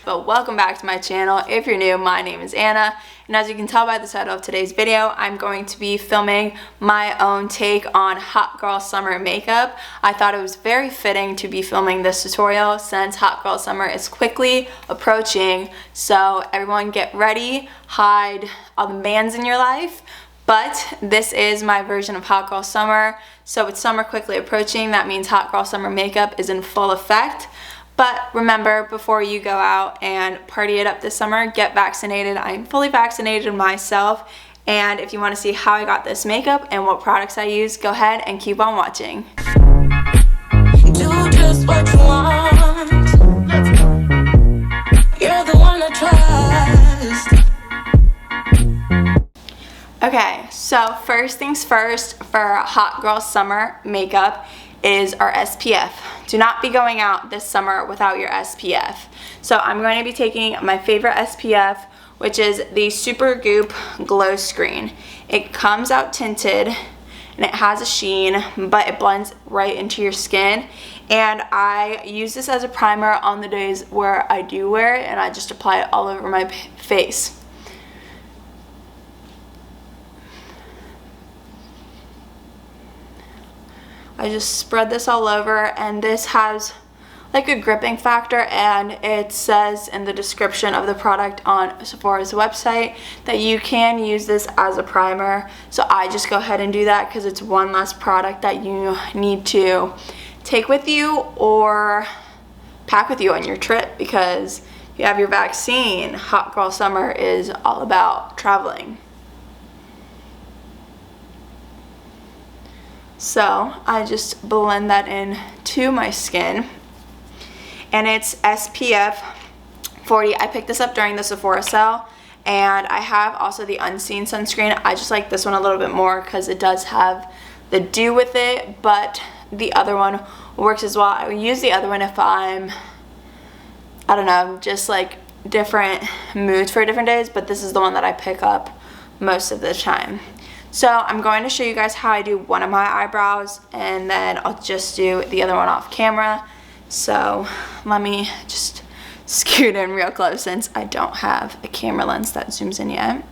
but welcome back to my channel. If you're new, my name is Anna, and as you can tell by the title of today's video, I'm going to be filming my own take on hot girl summer makeup. I thought it was very fitting to be filming this tutorial since hot girl summer is quickly approaching. So everyone get ready, hide all the mans in your life. But this is my version of hot girl summer. So with summer quickly approaching, that means hot girl summer makeup is in full effect. But remember, before you go out and party it up this summer, get vaccinated. I'm fully vaccinated myself. And if you want to see how I got this makeup and what products I use, go ahead and keep on watching. Do just what you want. You're the one I trust. Okay, so first things first for hot girl summer makeup is our SPF. Do not be going out this summer without your SPF. So I'm going to be taking my favorite SPF, which is the Super Goop Glow Screen. It comes out tinted and it has a sheen, but it blends right into your skin. And I use this as a primer on the days where I do wear it, and I just apply it all over my face. I just spread this all over, and this has like a gripping factor, and it says in the description of the product on Sephora's website that you can use this as a primer. So I just go ahead and do that because it's one less product that you need to take with you or pack with you on your trip, because if you have your vaccine, hot girl summer is all about traveling. So I just blend that in to my skin, and it's SPF 40. I picked this up during the Sephora sale, and I have also the unseen sunscreen. I just like this one a little bit more because it does have the dew with it, but the other one works as well. I would use the other one if I don't know, just like different moods for different days, but this is the one that I pick up most of the time. So I'm going to show you guys how I do one of my eyebrows, and then I'll just do the other one off camera. So let me just scoot in real close since I don't have a camera lens that zooms in yet.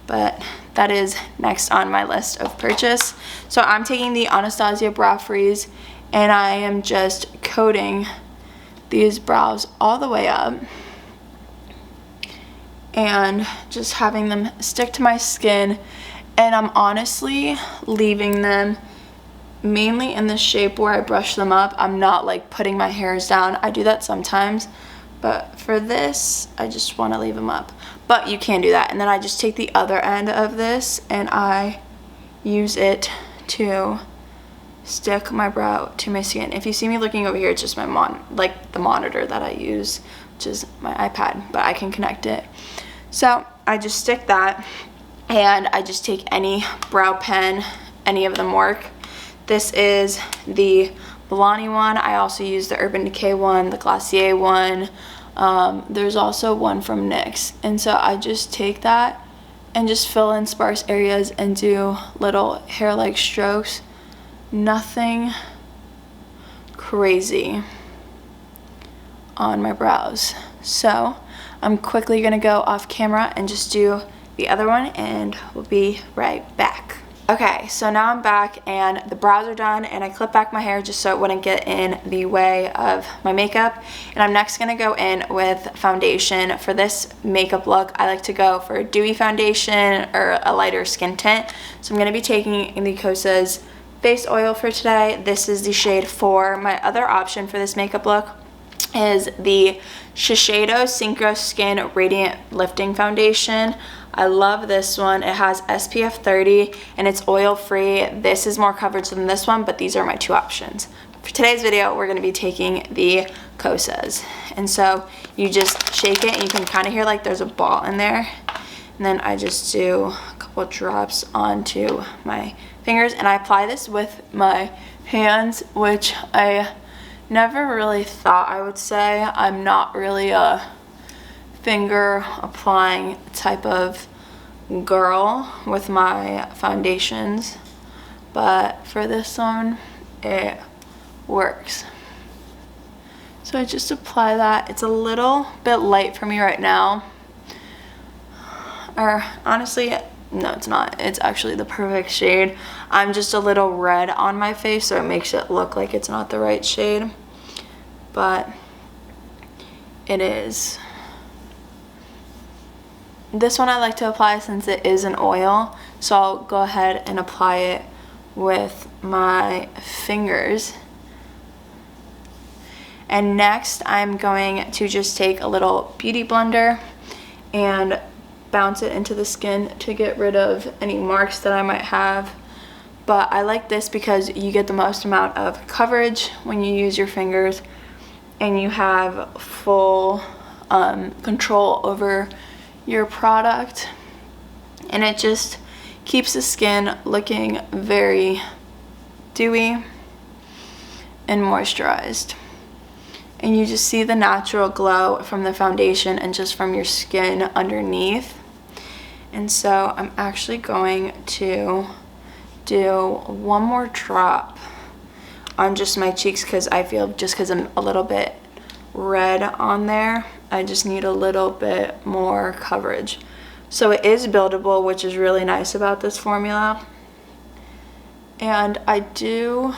But that is next on my list of purchase. So I'm taking the Anastasia Brow Freeze, and I am just coating these brows all the way up and just having them stick to my skin. And I'm honestly leaving them mainly in the shape where I brush them up. I'm not like putting my hairs down. I do that sometimes, but for this, I just want to leave them up. But you can do that. And then I just take the other end of this and I use it to stick my brow to my skin. If you see me looking over here, it's just my the monitor that I use, which is my iPad, but I can connect it. So I just stick that. And I just take any brow pen, any of them work. This is the Milani one. I also use the Urban Decay one, the Glossier one. There's also one from NYX. And so I just take that and just fill in sparse areas and do little hair-like strokes. Nothing crazy on my brows. So I'm quickly gonna go off camera and just do the other one, and we'll be right back. Okay, so now I'm back and the brows are done, and I clip back my hair just so it wouldn't get in the way of my makeup. And I'm next gonna go in with foundation. For this makeup look, I like to go for a dewy foundation or a lighter skin tint. So I'm gonna be taking the Kosas face oil for today. This is the shade 4. My other option for this makeup look is the Shiseido Synchro Skin Radiant Lifting Foundation. I love this one. It has SPF 30 and it's oil free. This is more coverage than this one, but these are my two options. For today's video, we're going to be taking the Kosas. And so you just shake it and you can kind of hear like there's a ball in there. And then I just do a couple drops onto my fingers, and I apply this with my hands, which I never really thought I would say. I'm not really a finger applying type of girl with my foundations, but for this one it works. So I just apply that. It's a little bit light for me right now. Or honestly, no, it's not. It's actually the perfect shade. I'm just a little red on my face, so it makes it look like it's not the right shade. But it is. This one I like to apply since it is an oil, so I'll go ahead and apply it with my fingers. And next I'm going to just take a little beauty blender and bounce it into the skin to get rid of any marks that I might have. But I like this because you get the most amount of coverage when you use your fingers, and you have full control over your product, and it just keeps the skin looking very dewy and moisturized. And you just see the natural glow from the foundation and just from your skin underneath. And so I'm actually going to do one more drop on just my cheeks, because I feel just because I'm a little bit red on there, I just need a little bit more coverage. So it is buildable, which is really nice about this formula. And I do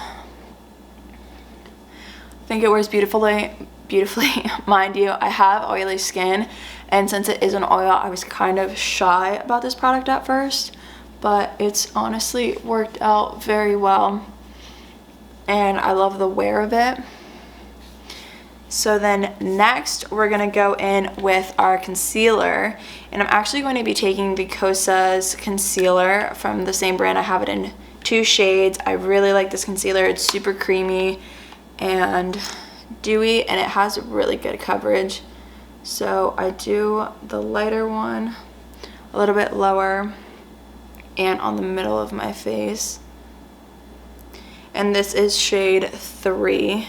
think it wears beautifully. Mind you, I have oily skin, and since it is an oil, I was kind of shy about this product at first, but it's honestly worked out very well, and I love the wear of it. So then next we're gonna go in with our concealer, and I'm actually going to be taking the Kosas Concealer from the same brand. I have it in 2 shades. I really like this concealer. It's super creamy and dewy, and it has really good coverage. So I do the lighter one a little bit lower and on the middle of my face. And this is shade 3. I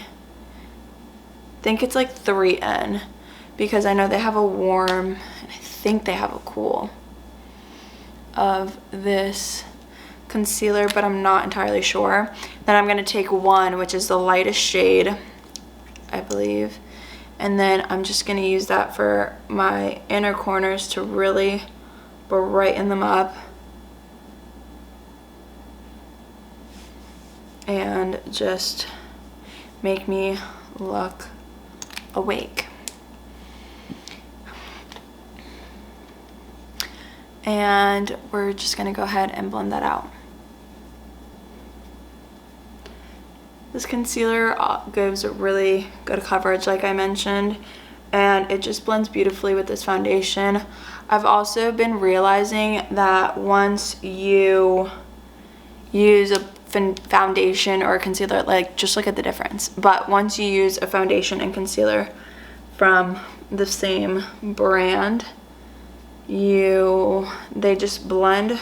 think it's like 3N, because I know they have a warm and I think they have a cool of this concealer, but I'm not entirely sure. Then I'm going to take 1, which is the lightest shade, I believe, and then I'm just going to use that for my inner corners to really brighten them up and just make me look awake. And we're just going to go ahead and blend that out. This concealer gives really good coverage, like I mentioned, and it just blends beautifully with this foundation. I've also been realizing that once you use a foundation or a concealer, like, just look at the difference, but once you use a foundation and concealer from the same brand, they just blend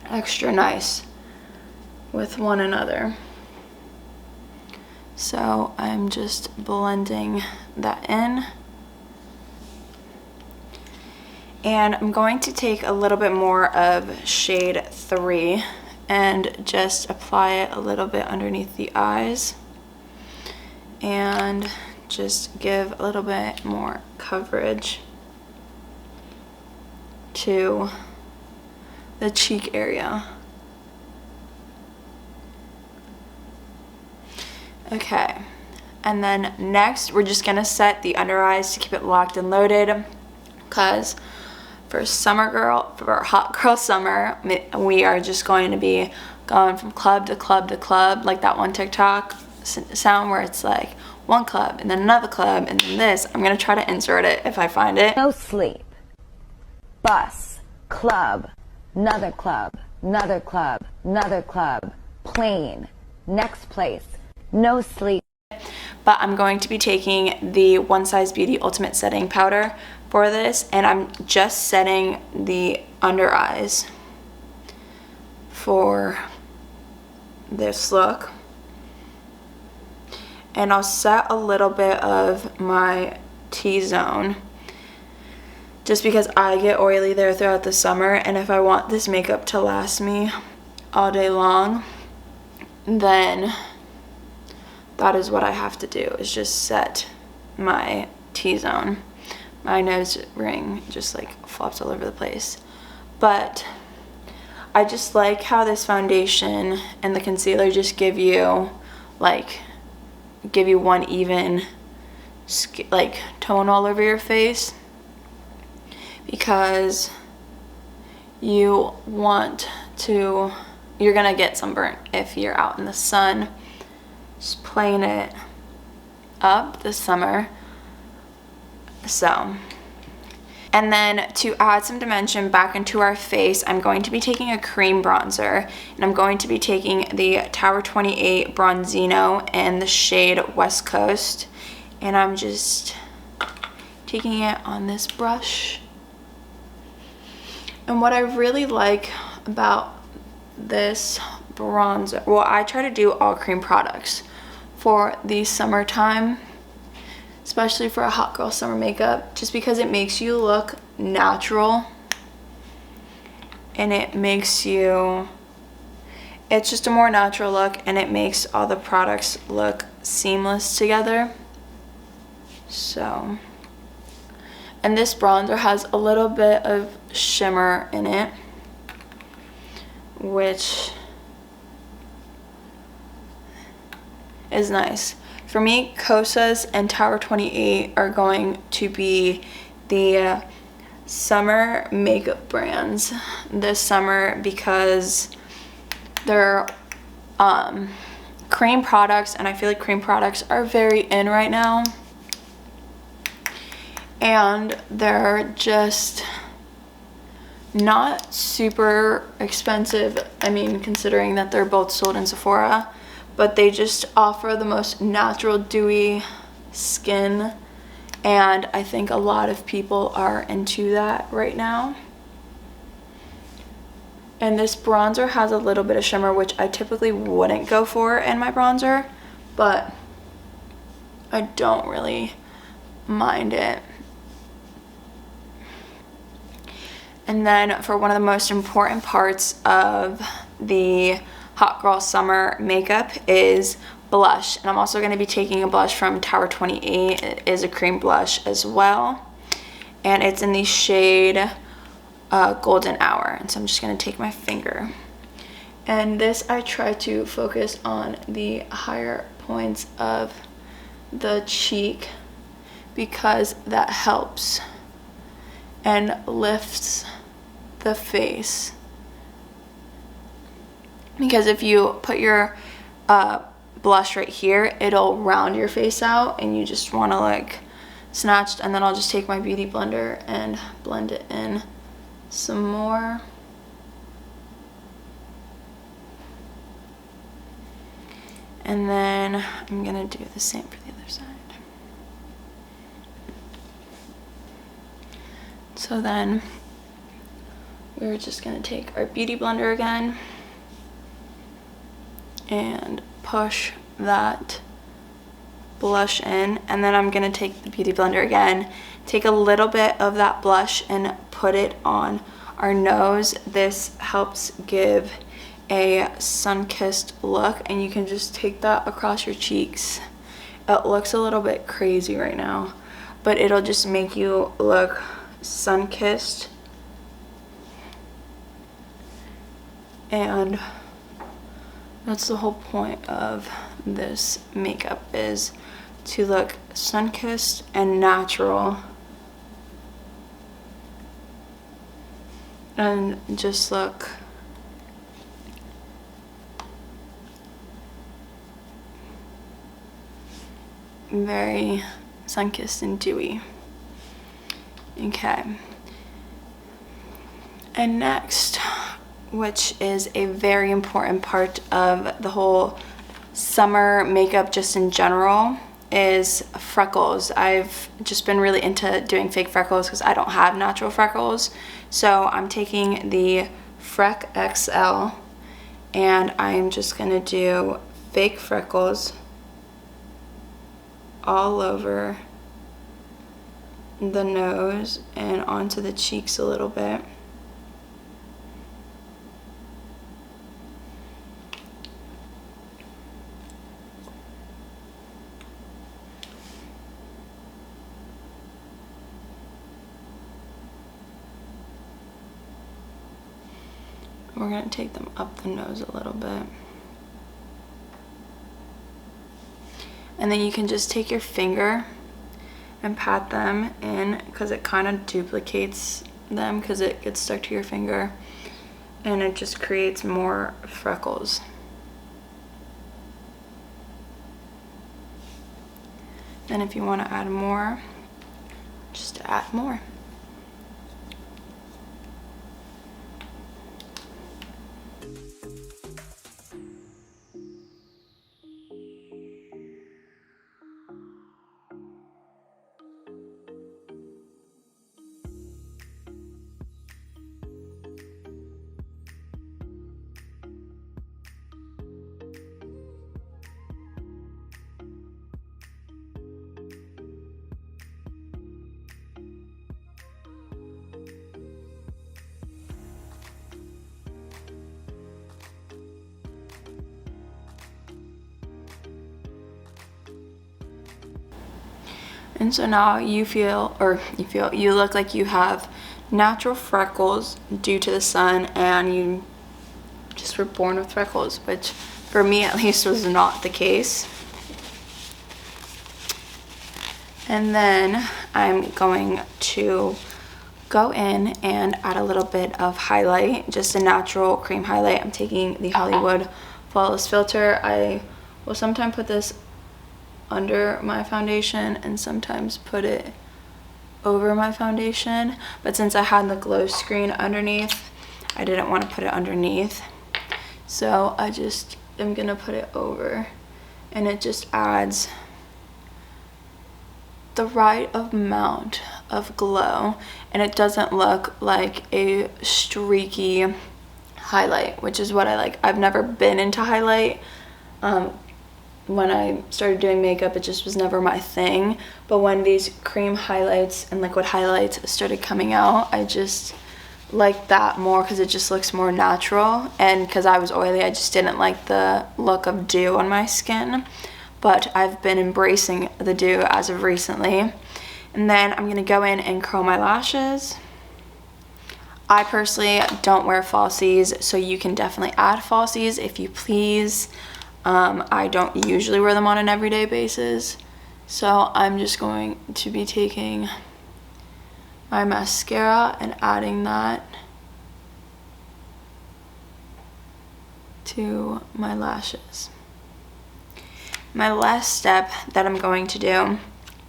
extra nice with one another. So I'm just blending that in. And I'm going to take a little bit more of shade 3 and just apply it a little bit underneath the eyes and just give a little bit more coverage to the cheek area. Okay, and then next we're just gonna set the under eyes to keep it locked and loaded, because for hot girl summer, we are just going to be going from club to club to club, like that one TikTok sound where it's like one club and then another club and then this. I'm gonna try to insert it if I find it. No sleep. Bus. Club. Another club. Another club. Another club. Plane. Next place. No sleep. But I'm going to be taking the One Size Beauty Ultimate Setting Powder for this, and I'm just setting the under eyes for this look. And I'll set a little bit of my T-zone just because I get oily there throughout the summer, and if I want this makeup to last me all day long, then that is what I have to do, is just set my T-zone. My nose ring just like flops all over the place. But I just like how this foundation and the concealer just give you one even like tone all over your face, because you're gonna get sunburnt if you're out in the sun. Just playing it up this summer. So, and then to add some dimension back into our face, I'm going to be taking a cream bronzer, and I'm going to be taking the Tower28 Bronzino in the shade West Coast, and I'm just taking it on this brush. And what I really like about this bronzer, well, I try to do all cream products for the summertime, especially for a hot girl summer makeup, just because it makes you look natural, and it's just a more natural look, and it makes all the products look seamless together. So, and this bronzer has a little bit of shimmer in it, which is nice. For me, Kosas and Tower28 are going to be the summer makeup brands this summer, because they're cream products, and I feel like cream products are very in right now. And they're just not super expensive, I mean, considering that they're both sold in Sephora, but they just offer the most natural dewy skin, and I think a lot of people are into that right now. And this bronzer has a little bit of shimmer, which I typically wouldn't go for in my bronzer, but I don't really mind it. And then for one of the most important parts of the hot girl summer makeup is blush. And I'm also going to be taking a blush from Tower28. It is a cream blush as well, and it's in the shade Golden Hour. And so I'm just going to take my finger, and this I try to focus on the higher points of the cheek, because that helps and lifts the face. Because if you put your blush right here, it'll round your face out, and you just want to like snatched. And then I'll just take my beauty blender and blend it in some more. And then I'm gonna do the same for the other side. So then we're just gonna take our beauty blender again and push that blush in, and then I'm gonna take the beauty blender again, take a little bit of that blush and put it on our nose. This helps give a sun-kissed look, and you can just take that across your cheeks. It looks a little bit crazy right now, but it'll just make you look sun-kissed. And that's the whole point of this makeup, is to look sun-kissed and natural, and just look very sun-kissed and dewy. Okay, and next, which is a very important part of the whole summer makeup just in general, is freckles. I've just been really into doing fake freckles because I don't have natural freckles. So I'm taking the Freck XL, and I'm just gonna do fake freckles all over the nose and onto the cheeks a little bit. we're gonna take them up the nose a little bit. And then you can just take your finger and pat them in, because it kind of duplicates them because it gets stuck to your finger, and it just creates more freckles. And if you want to add more, just add more. And so now you look like you have natural freckles due to the sun, and you just were born with freckles, which for me at least was not the case. And then I'm going to go in and add a little bit of highlight, just a natural cream highlight. I'm taking the Hollywood Flawless Filter. I will sometimes put this under my foundation and sometimes put it over my foundation, but since I had the glow screen underneath, I didn't want to put it underneath, so I just am gonna put it over, and it just adds the right amount of glow, and it doesn't look like a streaky highlight, which is what I like. I've never been into highlight. When I started doing makeup, it just was never my thing, but when these cream highlights and liquid highlights started coming out, I just like that more because it just looks more natural, and because I was oily, I just didn't like the look of dew on my skin, but I've been embracing the dew as of recently. And then I'm going to go in and curl my lashes. I personally don't wear falsies, so you can definitely add falsies if you please. I don't usually wear them on an everyday basis, so I'm just going to be taking my mascara and adding that to my lashes. My last step that I'm going to do,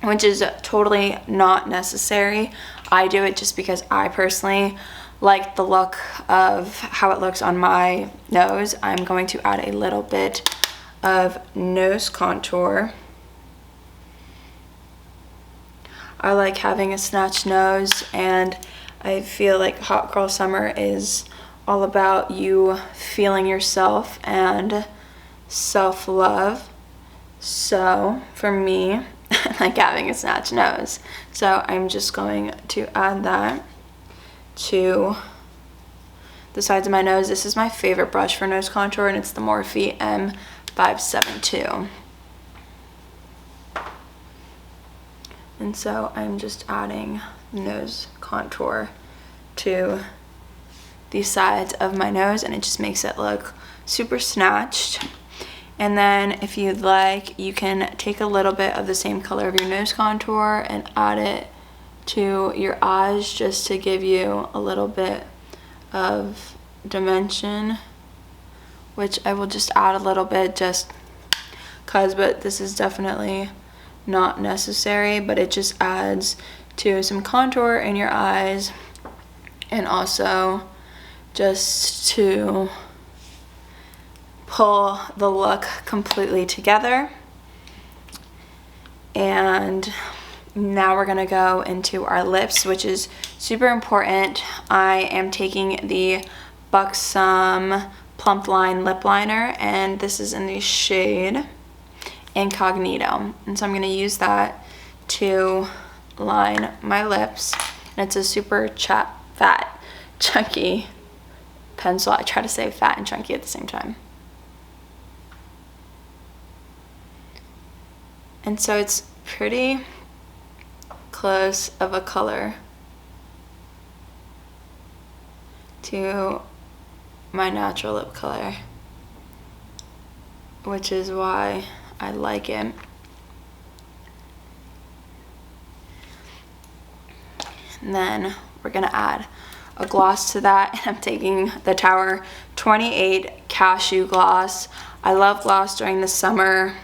which is totally not necessary, I do it just because I personally like the look of how it looks on my nose. I'm going to add a little bit of nose contour. I like having a snatched nose, and I feel like Hot Girl Summer is all about you feeling yourself and self-love. So for me, I like having a snatched nose. So I'm just going to add that to the sides of my nose. This is my favorite brush for nose contour, and it's the Morphe M572. And so I'm just adding nose contour to the sides of my nose, and it just makes it look super snatched. And then if you'd like, you can take a little bit of the same color of your nose contour and add it to your eyes, just to give you a little bit of dimension, which I will just add a little bit just cause, but this is definitely not necessary, but it just adds to some contour in your eyes, and also just to pull the look completely together. And now we're gonna go into our lips, which is super important. I am taking the Buxom Plump Line Lip Liner, and this is in the shade Incognito. And so I'm gonna use that to line my lips. And it's a super fat, chunky pencil. I try to say fat and chunky at the same time. And so it's pretty close of a color to my natural lip color, which is why I like it. And then we're gonna add a gloss to that, and I'm taking the Tower28 Cashew Gloss. I love gloss during the summer.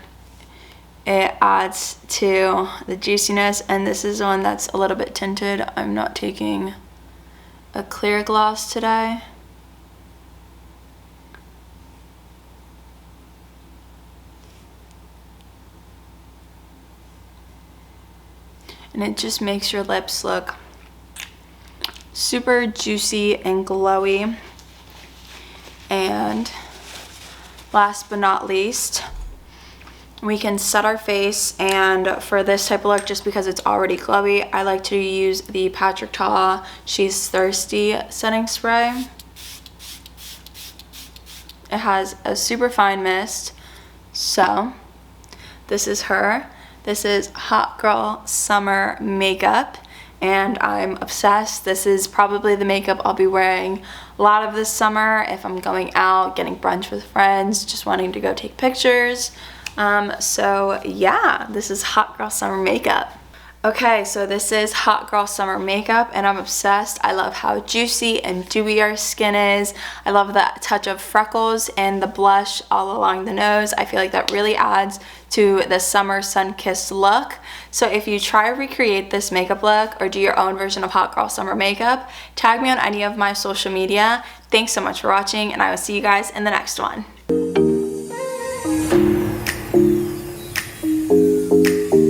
It adds to the juiciness, and this is one that's a little bit tinted. I'm not taking a clear gloss today. And it just makes your lips look super juicy and glowy. And last but not least, we can set our face, and for this type of look, just because it's already glowy, I like to use the Patrick Ta She's Thirsty setting spray. It has a super fine mist. So this is her. This is Hot Girl Summer Makeup, and I'm obsessed. This is probably the makeup I'll be wearing a lot of this summer if I'm going out, getting brunch with friends, just wanting to go take pictures. So yeah, this is Hot Girl Summer Makeup. Okay, so this is Hot Girl Summer Makeup, and I'm obsessed. I love how juicy and dewy our skin is. I love the touch of freckles and the blush all along the nose. I feel like that really adds to the summer sun-kissed look. So if you try to recreate this makeup look or do your own version of Hot Girl Summer Makeup, tag me on any of my social media. Thanks so much for watching, and I will see you guys in the next one.